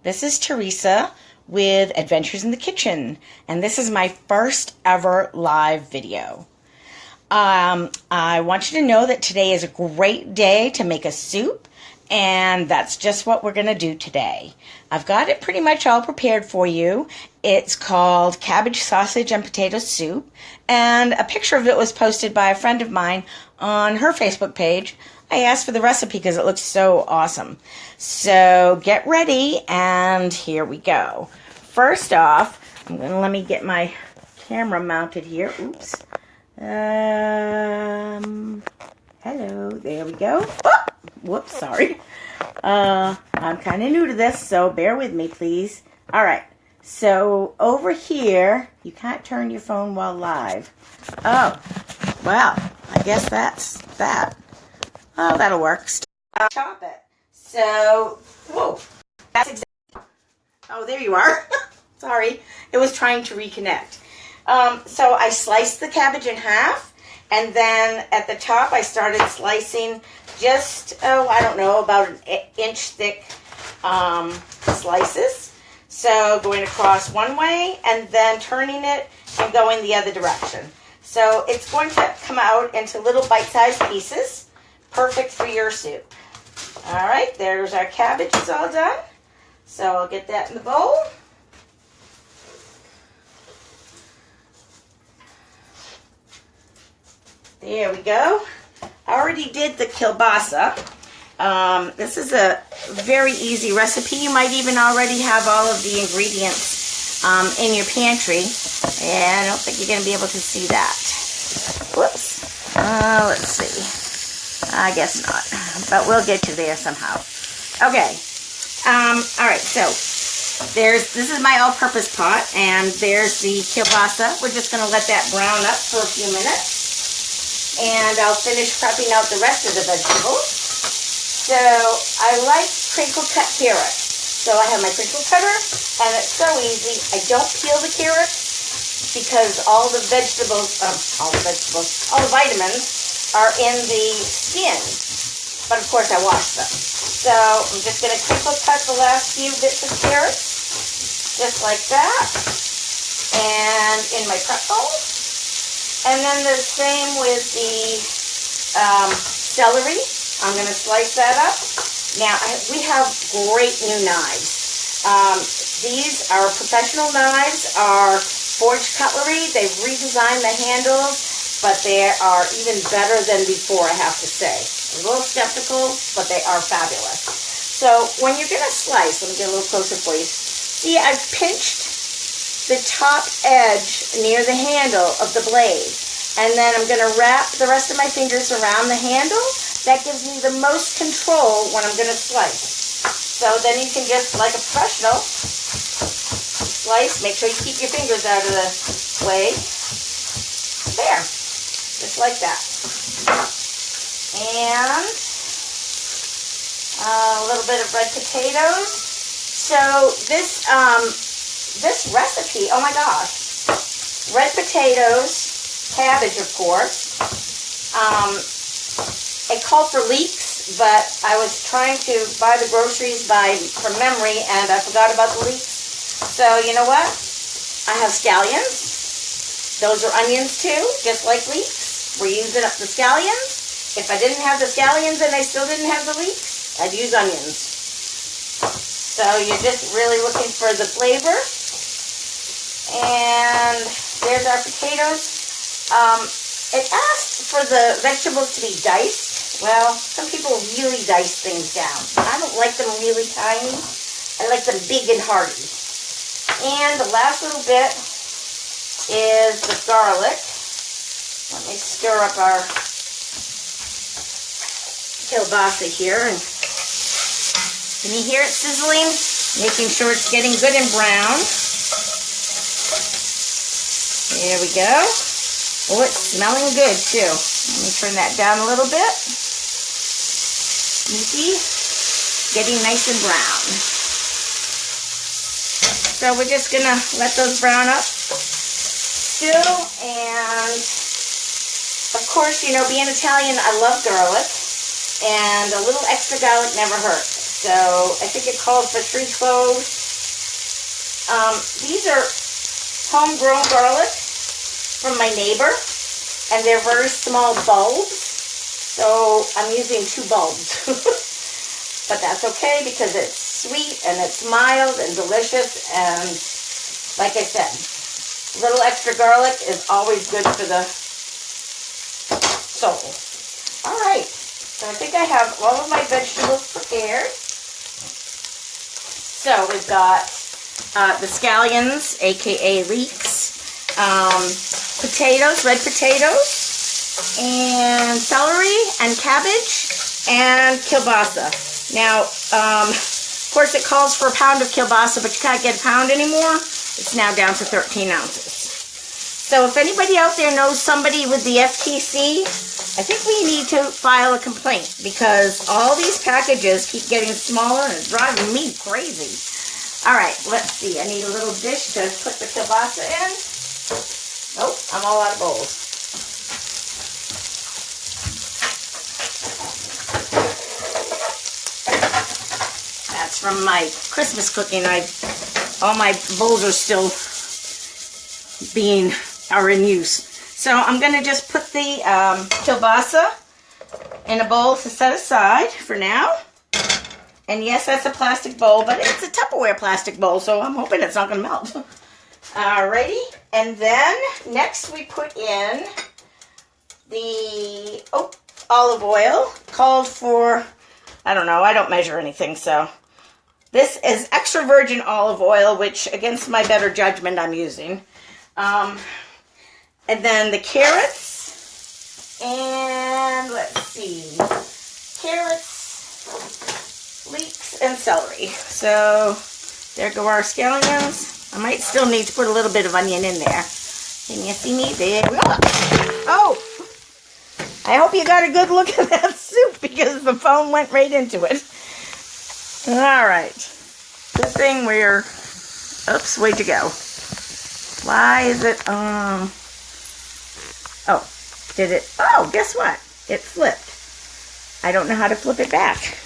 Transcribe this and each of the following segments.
This is Teresa with Adventures in the Kitchen, and this is my first ever live video. I want you to know that today is a great day to make a soup, and that's just what we're going to do today. I've got it pretty much all prepared for you. It's called cabbage, sausage, and potato soup, and a picture of it was posted by a friend of mine on her Facebook page. I asked for the recipe because it looks so awesome. So get ready, and here we go. First off, let me get my camera mounted here. Oops. Hello, there we go. Oh, whoops, sorry. I'm kind of new to this, so bear with me, please. All right, so over here, you can't turn your phone while live. Oh, well, I guess that's that. Oh, that'll work. Chop it. So, whoa, that's exactly. Oh, there you are. Sorry, it was trying to reconnect. So I sliced the cabbage in half, and then at the top I started slicing just, I don't know, about an inch thick slices. So going across one way and then turning it and going the other direction. So it's going to come out into little bite-sized pieces. Perfect for your soup. All right, there's our cabbage. It's all done. So I'll get that in the bowl. There we go. I already did the kielbasa. This is a very easy recipe. You might even already have all of the ingredients in your pantry. And I don't think you're going to be able to see that. Whoops. Let's see. I guess not, but we'll get you there somehow. Okay, all right, so this is my all-purpose pot, and there's the kielbasa. We're just going to let that brown up for a few minutes, and I'll finish prepping out the rest of the vegetables. So I like crinkle-cut carrots. So I have my crinkle cutter, and it's so easy. I don't peel the carrots because all the vitamins are in the skin, but of course I wash them. So I'm just going to crinkle cut the last few bits of carrots, just like that, and in my prep bowl. And then the same with the celery. I'm going to slice that up. Now we have great new knives. These are professional knives, are forged cutlery. They've redesigned the handles, but they are even better than before, I have to say. I'm a little skeptical, but they are fabulous. So when you're going to slice, let me get a little closer for you. See, I've pinched the top edge near the handle of the blade, and then I'm going to wrap the rest of my fingers around the handle. That gives me the most control when I'm going to slice. So then you can just, like a professional, slice. Make sure you keep your fingers out of the way. There. Just like that. And a little bit of red potatoes. So this recipe, oh my gosh. Red potatoes, cabbage of course. It called for leeks, but I was trying to buy the groceries from memory, and I forgot about the leeks. So you know what? I have scallions. Those are onions too, just like leeks. We're using up the scallions. If I didn't have the scallions and I still didn't have the leeks, I'd use onions. So you're just really looking for the flavor. And there's our potatoes. It asked for the vegetables to be diced. Well, some people really dice things down. I don't like them really tiny. I like them big and hearty. And the last little bit is the garlic. Let me stir up our kielbasa here. And can you hear it sizzling? Making sure it's getting good and brown. There we go. Oh, it's smelling good too. Let me turn that down a little bit. You see? Getting nice and brown. So we're just going to let those brown up still, and of course, you know, being Italian, I love garlic, and a little extra garlic never hurts. So I think it called for 3 cloves. These are homegrown garlic from my neighbor, and they're very small bulbs. So I'm using 2 bulbs. But that's okay because it's sweet and it's mild and delicious, and like I said, a little extra garlic is always good for the soul. All right, so I think I have all of my vegetables prepared. So we've got the scallions, aka leeks, potatoes, red potatoes, and celery and cabbage and kielbasa. Now, of course, it calls for a pound of kielbasa, but you can't get a pound anymore. It's now down to 13 ounces. So if anybody out there knows somebody with the FTC, I think we need to file a complaint because all these packages keep getting smaller and it's driving me crazy. All right, let's see. I need a little dish to put the kielbasa in. Nope, I'm all out of bowls. That's from my Christmas cooking. All my bowls are still are in use. So I'm going to just put the kielbasa in a bowl to set aside for now. And yes, that's a plastic bowl, but it's a Tupperware plastic bowl, so I'm hoping it's not going to melt. Alrighty, and then next we put in the olive oil, called for, I don't know, I don't measure anything, so. This is extra virgin olive oil, which against my better judgment I'm using. And then the carrots, and let's see, carrots, leeks, and celery. So there go our scallions. I might still need to put a little bit of onion in there. Can you see me? There we go. Oh, I hope you got a good look at that soup because the phone went right into it. All right. Good thing we're, oops, where'd you go? Why is it, oh, did it, oh, guess what? It flipped. I don't know how to flip it back.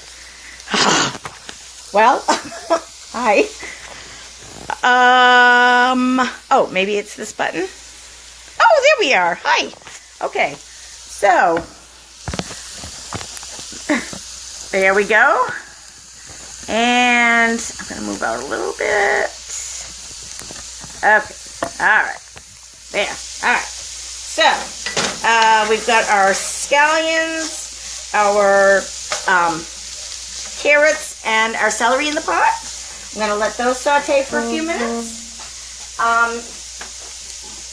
Well, hi. Oh, maybe it's this button. Oh, there we are. Hi. Okay. So, there we go. And I'm going to move out a little bit. Okay. All right. There. All right. So, we've got our scallions, our carrots, and our celery in the pot. I'm going to let those saute for a few minutes.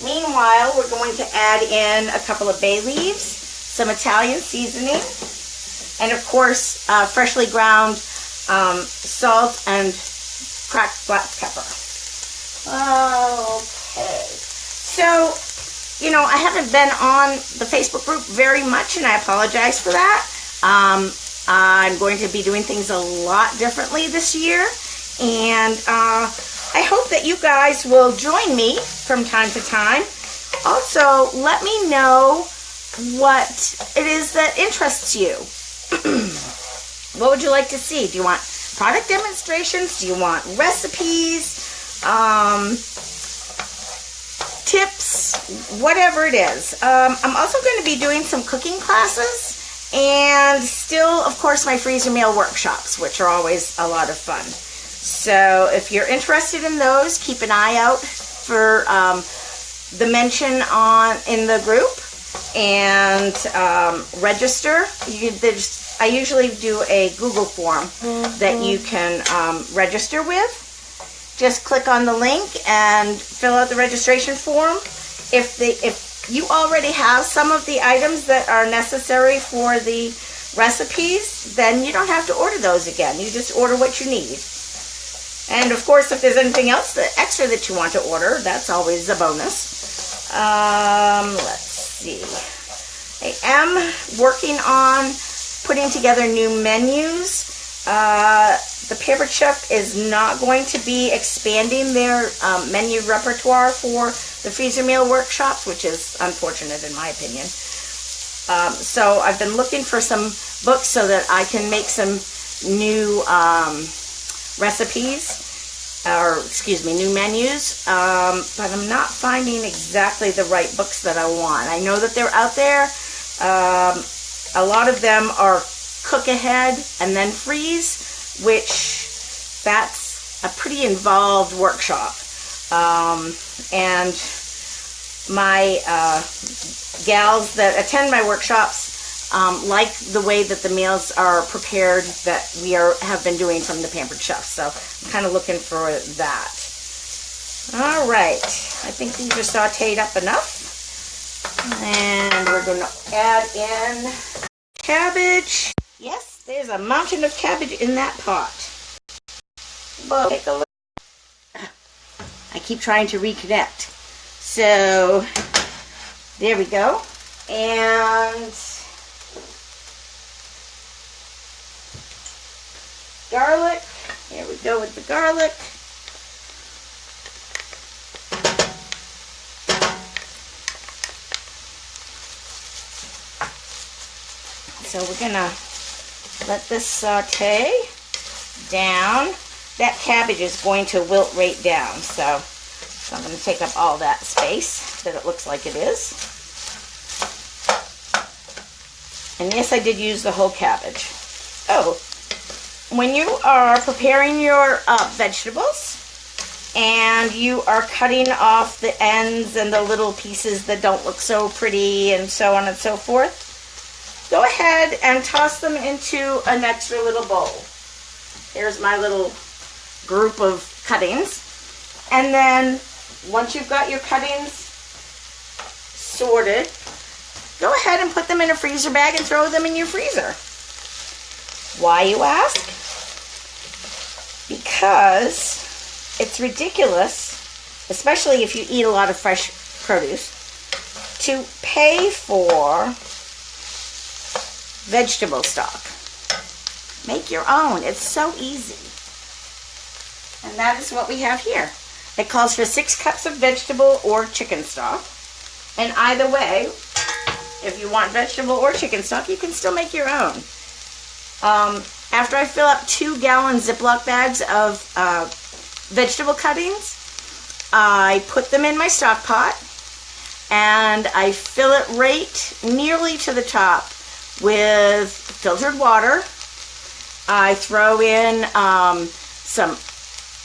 Meanwhile, we're going to add in a couple of bay leaves, some Italian seasoning, and of course, freshly ground salt and cracked black pepper. Okay. So, you know, I haven't been on the Facebook group very much, and I apologize for that. I'm going to be doing things a lot differently this year, and I hope that you guys will join me from time to time. Also, let me know what it is that interests you. What would you like to see? Do you want product demonstrations? Do you want recipes? Tips? Whatever it is. I'm also going to be doing some cooking classes, and still, of course, my freezer meal workshops, which are always a lot of fun. So if you're interested in those, keep an eye out for the mention in the group, and register. I usually do a Google form that you can register with. Just click on the link and fill out the registration form. If you already have some of the items that are necessary for the recipes, then you don't have to order those again. You just order what you need. And of course, if there's anything else extra that you want to order, that's always a bonus. Let's see. I am working on putting together new menus. The Pampered Chef is not going to be expanding their menu repertoire for the freezer meal workshops, which is unfortunate in my opinion. So I've been looking for some books so that I can make some new recipes, or excuse me, new menus, but I'm not finding exactly the right books that I want. I know that they're out there. A lot of them are cook ahead and then freeze, which that's a pretty involved workshop. And my gals that attend my workshops like the way that the meals are prepared that we have been doing from the Pampered Chef. So I'm kind of looking for that. All right, I think these are sauteed up enough. And we're going to add in cabbage. Yes, there's a mountain of cabbage in that pot. Well, take a look. I keep trying to reconnect. So, there we go. And garlic. Here we go with the garlic. So we're gonna let this saute down. That cabbage is going to wilt right down, so I'm going to take up all that space that it looks like it is. And yes, I did use the whole cabbage. Oh, when you are preparing your vegetables and you are cutting off the ends and the little pieces that don't look so pretty and so on and so forth, go ahead and toss them into an extra little bowl. Here's my little group of cuttings. And then once you've got your cuttings sorted, go ahead and put them in a freezer bag and throw them in your freezer. Why, you ask? Because it's ridiculous, especially if you eat a lot of fresh produce, to pay for vegetable stock. Make your own. It's so easy. And that is what we have here. It calls for 6 cups of vegetable or chicken stock. And either way, if you want vegetable or chicken stock, you can still make your own. After I fill up 2-gallon Ziploc bags of vegetable cuttings, I put them in my stock pot and I fill it right nearly to the top with filtered water. I throw in some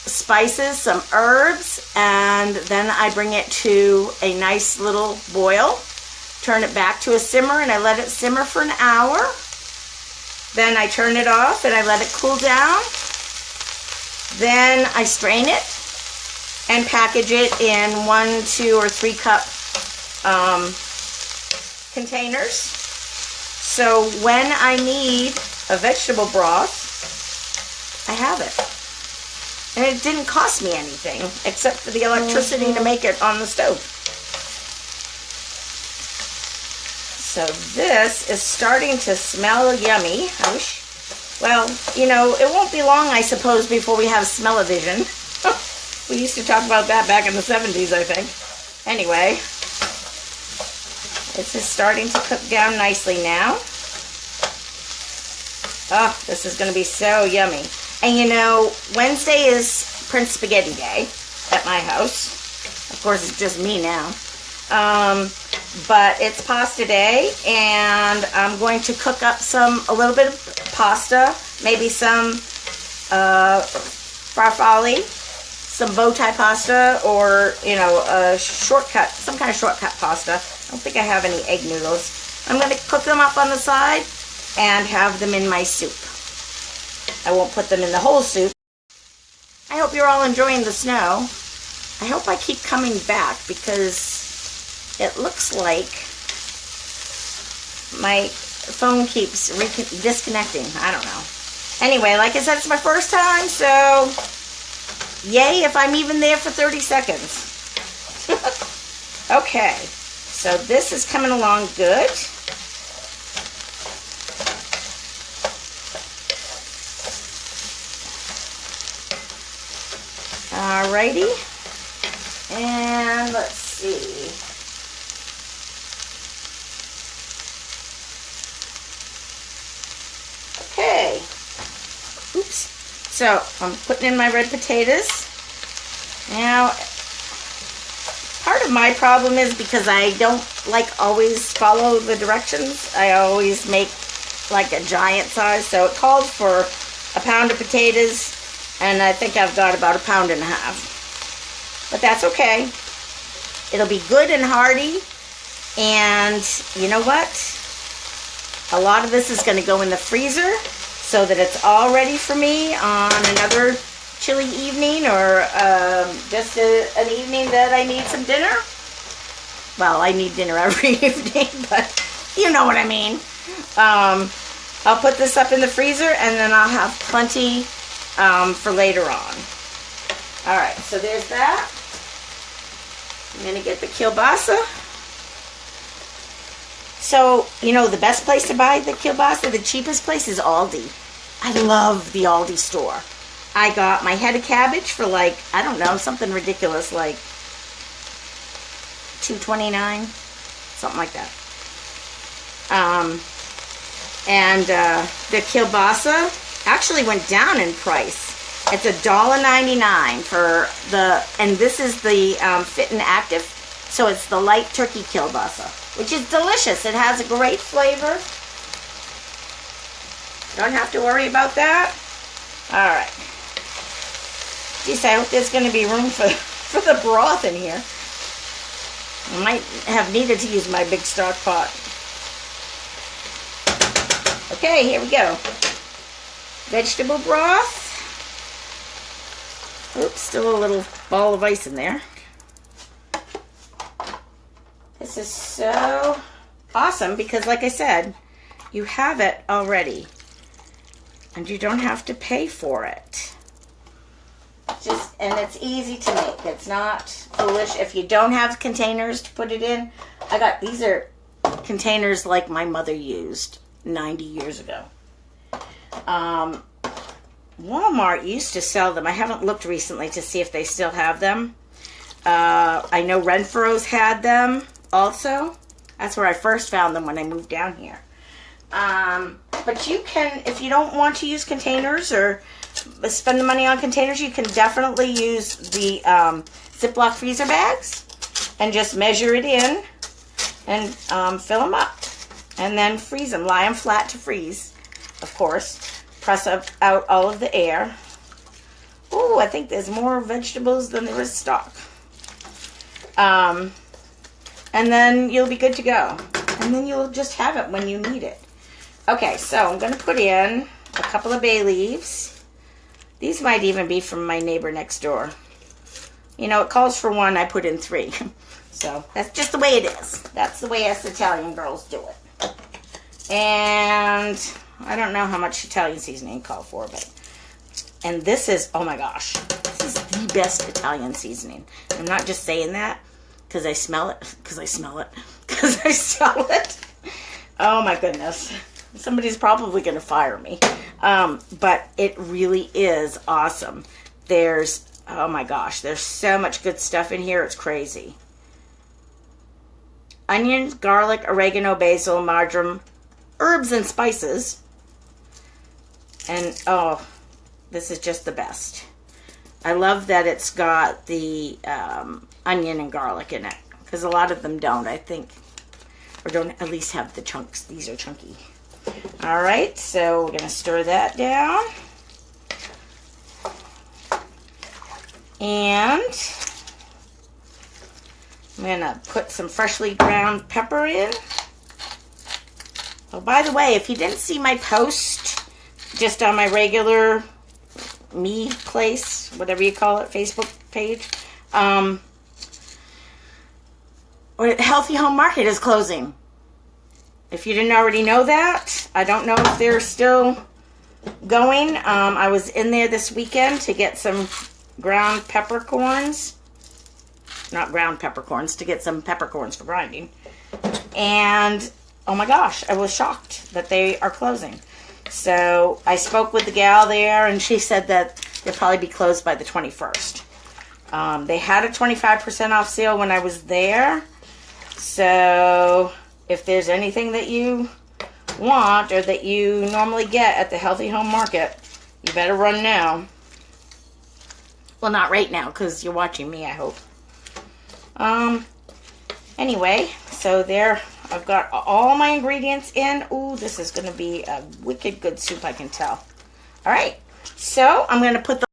spices, some herbs, and then I bring it to a nice little boil. Turn it back to a simmer and I let it simmer for an hour. Then I turn it off and I let it cool down. Then I strain it and package it in 1, 2, or 3 cup containers. So when I need a vegetable broth, I have it. And it didn't cost me anything except for the electricity to make it on the stove. So this is starting to smell yummy. I wish, well, you know, it won't be long, I suppose, before we have smell-o-vision. We used to talk about that back in the 70s, I think. Anyway, it's just starting to cook down nicely now. Oh, this is going to be so yummy. And you know, Wednesday is Prince Spaghetti Day at my house. Of course, it's just me now. But it's pasta day, and I'm going to cook up a little bit of pasta, maybe some farfalle, some bow tie pasta, or, you know, some kind of shortcut pasta. I don't think I have any egg noodles. I'm going to cook them up on the side and have them in my soup. I won't put them in the whole soup. I hope you're all enjoying the snow. I hope I keep coming back because it looks like my phone keeps disconnecting. I don't know. Anyway, like I said, it's my first time, so yay if I'm even there for 30 seconds. Okay, so this is coming along good. Alrighty, and let's see. Okay, so I'm putting in my red potatoes. Now, part of my problem is because I don't like always follow the directions. I always make like a giant size, so it calls for a pound of potatoes, and I think I've got about 1.5 pounds. But that's okay. It'll be good and hearty, and you know what? A lot of this is going to go in the freezer so that it's all ready for me on another chilly evening, or just an evening that I need some dinner. Well, I need dinner every evening, but you know what I mean. I'll put this up in the freezer, and then I'll have plenty for later on. Alright, so there's that. I'm going to get the kielbasa. So, you know, the best place to buy the kielbasa, the cheapest place, is Aldi. I love the Aldi store. I got my head of cabbage for like, I don't know, something ridiculous like $2.29, something like that. And the kielbasa actually went down in price. It's $1.99 for the, and this is the Fit and Active, so it's the light turkey kielbasa, which is delicious. It has a great flavor. Don't have to worry about that. All right. Geez, I hope there's going to be room for the broth in here. I might have needed to use my big stock pot. Okay, here we go. Vegetable broth. Oops, still a little ball of ice in there. This is so awesome because, like I said, you have it already. And you don't have to pay for it. And it's easy to make. It's not foolish. If you don't have containers to put it in, these are containers like my mother used 90 years ago. Walmart used to sell them. I haven't looked recently to see if they still have them. I know Renfro's had them also. That's where I first found them when I moved down here. But you can, if you don't want to use containers or spend the money on containers, you can definitely use the Ziploc freezer bags and just measure it in and fill them up and then freeze them. Lie them flat to freeze, of course. Press out all of the air. Ooh, I think there's more vegetables than there is stock. And then you'll be good to go. And then you'll just have it when you need it. Okay, so I'm going to put in a couple of bay leaves. These might even be from my neighbor next door. You know, it calls for 1, I put in 3. So, that's just the way it is. That's the way us Italian girls do it. And I don't know how much Italian seasoning called for, but... And this is, oh my gosh, this is the best Italian seasoning. I'm not just saying that because I smell it, because I sell it. Oh my goodness. Somebody's probably going to fire me. But it really is awesome. There's, oh my gosh, there's so much good stuff in here. It's crazy. Onions, garlic, oregano, basil, marjoram, herbs and spices. And, oh, this is just the best. I love that it's got the onion and garlic in it. Because a lot of them don't, I think. Or don't at least have the chunks. These are chunky. Alright, so we're going to stir that down. And I'm going to put some freshly ground pepper in. Oh, by the way, if you didn't see my post just on my regular me place, whatever you call it, Facebook page, Healthy Home Market is closing. If you didn't already know that, I don't know if they're still going. I was in there this weekend to get some ground peppercorns. Not ground peppercorns, to get some peppercorns for grinding. And, oh my gosh, I was shocked that they are closing. So, I spoke with the gal there, and she said that they'll probably be closed by the 21st. They had a 25% off sale when I was there. So, if there's anything that you want or that you normally get at the Healthy Home Market, You better run now. Well, not right now, because you're watching me, I hope. Anyway, so there, I've got all my ingredients in. Ooh, this is going to be a wicked good soup, I can tell. All right, so I'm going to put the